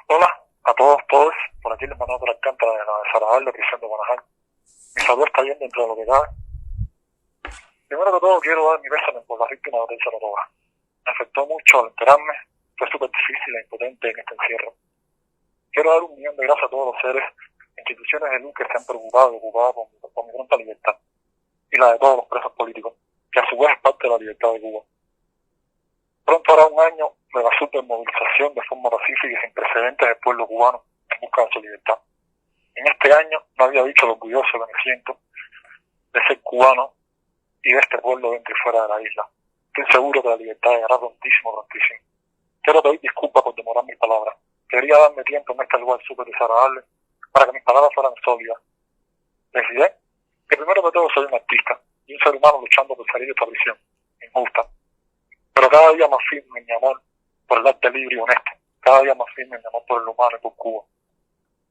Hola a todos. Por aquí les mandamos por Alcántara de la Desagradable de prisión de Guanaján. Mi salud está bien dentro de lo que cabe. Primero que todo quiero dar mi pésame por la víctima de Hotel Saratoga. Me afectó mucho al enterarme, fue súper difícil e impotente en este encierro. Quiero dar 1.000.000 de gracias a todos los seres, instituciones de luz que se han preocupado y ocupado por mi pronta libertad, y la de todos los presos políticos, que a su vez es parte de la libertad de Cuba. Pronto hará un año de la supermovilización de forma pacífica y sin precedentes del pueblo cubano en busca de su libertad. En este año no había dicho lo orgulloso que me siento de ser cubano y de este pueblo dentro y fuera de la isla. Estoy seguro que la libertad llegará prontísimo. Quiero pedir disculpas por demorar mis palabras. Quería darme tiempo en este lugar súper desagradable para que mis palabras fueran sólidas. Les diré que primero que todo soy un artista y un ser humano luchando por salir de esta prisión injusta. Pero cada día más firme en mi amor por el arte libre y honesto. Cada día más firme en mi amor por el humano y por Cuba.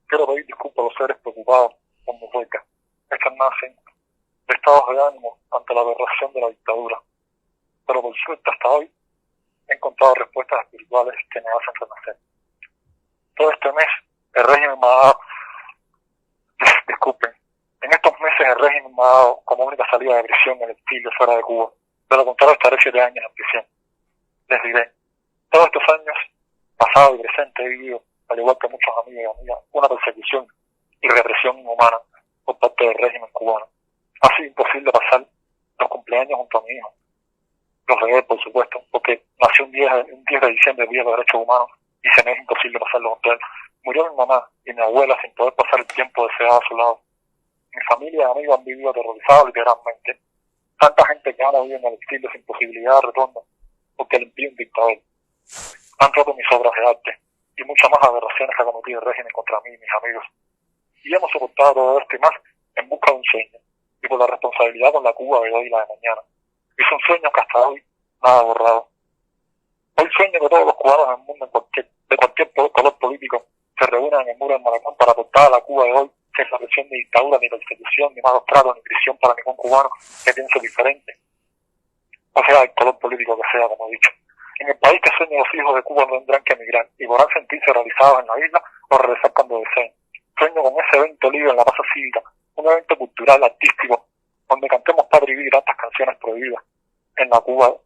Quiero pedir disculpas a los seres preocupados por mi huelga. Estas nacen de estados de ánimo ante la aberración de la dictadura. Pero por suerte hasta hoy he encontrado respuestas espirituales que me hacen renacer. Todo este mes el régimen me ha dado, disculpen, en estos meses el régimen me ha dado como única salida de prisión el exilio fuera de Cuba. De lo contrario estaré 7 años en prisión. Les diré, todos estos años, pasado y presente, he vivido, al igual que muchos amigos y amigas, una persecución y represión inhumana por parte del régimen cubano. Ha sido imposible pasar los cumpleaños junto a mi hijo. Los de él, por supuesto, porque nació un 10 de diciembre, Día de los Derechos Humanos, y se me es imposible pasarlo junto a él. Murió mi mamá y mi abuela sin poder pasar el tiempo deseado a su lado. Mi familia y amigos han vivido aterrorizados literalmente. Tanta gente que ha vivido en el exilio sin posibilidad de retorno, porque le impide un dictador. Han roto mis obras de arte y muchas más aberraciones que ha cometido el régimen contra mí y mis amigos. Y hemos soportado todo esto y más en busca de un sueño, y por la responsabilidad con la Cuba de hoy y la de mañana. Y son sueños que hasta hoy nada borrado. Hoy sueño que todos los cubanos del mundo, de cualquier color político, se reúnan en el muro del Malecón para aportar a la Cuba de hoy, que es la presión de dictadura, ni persecución, ni malos tratos, ni prisión para ningún cubano que piense diferente. O sea, el color político que sea, como he dicho. En el país que sueño, los hijos de Cuba no tendrán que emigrar y podrán sentirse realizados en la isla o regresar cuando deseen. Sueño con ese evento libre en la plaza cívica, un evento cultural, artístico, donde cantemos Patria y Vida y tantas canciones prohibidas en la Cuba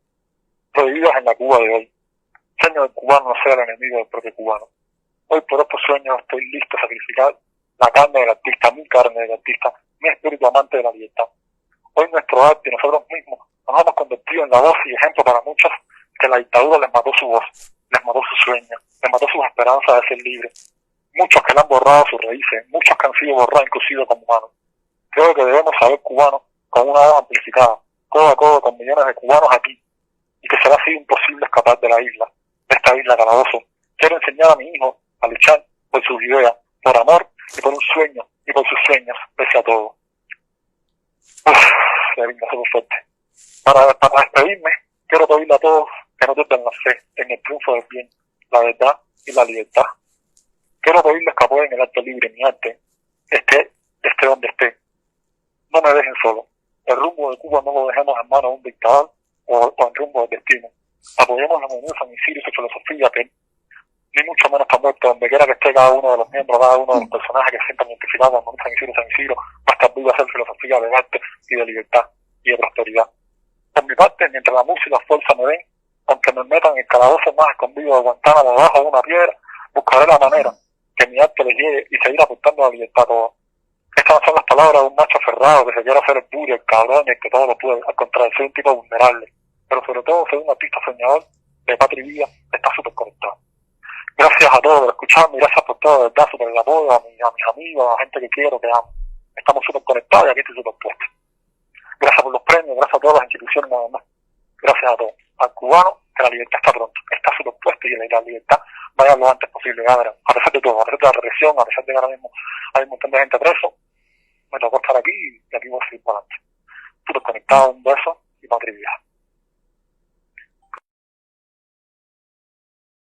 de hoy. Sueño del cubano no sea el enemigo del propio cubano. Hoy por estos sueños estoy listo a sacrificar la carne del artista, mi carne del artista, mi espíritu amante de la libertad. Hoy nuestro arte y nosotros mismos nos hemos convertido en la voz y ejemplo para muchos que la dictadura les mató su voz, les mató su sueño, les mató sus esperanzas de ser libres. Muchos que le han borrado sus raíces, muchos que han sido borrados inclusive como humanos. Creo que debemos saber cubanos con una voz amplificada, codo a codo con millones de cubanos aquí, y que será así imposible escapar de la isla, de esta isla calabozo. Quiero enseñar a mi hijo a luchar por sus ideas, por amor y por un sueño, y por sus sueños, pese a todo. Qué linda, súper fuerte. Para despedirme, quiero pedirle a todos que no pierdan la fe en el triunfo del bien, la verdad y la libertad. Quiero pedirles que apoyen el arte libre, mi arte, esté donde esté. No me dejen solo. El rumbo de Cuba no lo dejemos en manos de un dictador o en rumbo del destino. Apoyemos la movimiento San Isidro y su filosofía, que ni mucho menos está muerto. Donde quiera que esté cada uno de los miembros, cada uno de los personajes que se sientan identificados con San Isidro, va a estar vivo a hacer filosofía de arte y de libertad y de prosperidad. Por mi parte, mientras la música y la fuerza me den, aunque me metan en el calabozo más escondido de Guantánamo debajo de una piedra, buscaré la manera que mi arte les llegue y seguir aportando la libertad a todos. Estas son las palabras de un macho aferrado que se quiere hacer el duro, el cabrón y el que todo lo puede. Al contrario, soy un tipo vulnerable, pero sobre todo soy un artista soñador de patria y vida que está súper conectado. Gracias a todos por escucharme, gracias por todo, de verdad, por el apoyo, a mis amigos, a la gente que quiero, que amo. Estamos súper conectados y aquí estoy súper puesto. Gracias por los premios, gracias a todas las instituciones nada más. Gracias a todos. Al cubano, que la libertad está pronto, está súper puesto y la libertad vaya lo antes posible, ya verán. A pesar de todo, a pesar de la represión, a pesar de que ahora mismo hay un montón de gente preso, me tocó estar aquí y aquí voy a seguir para adelante. Súper conectado, un beso y patria y vida.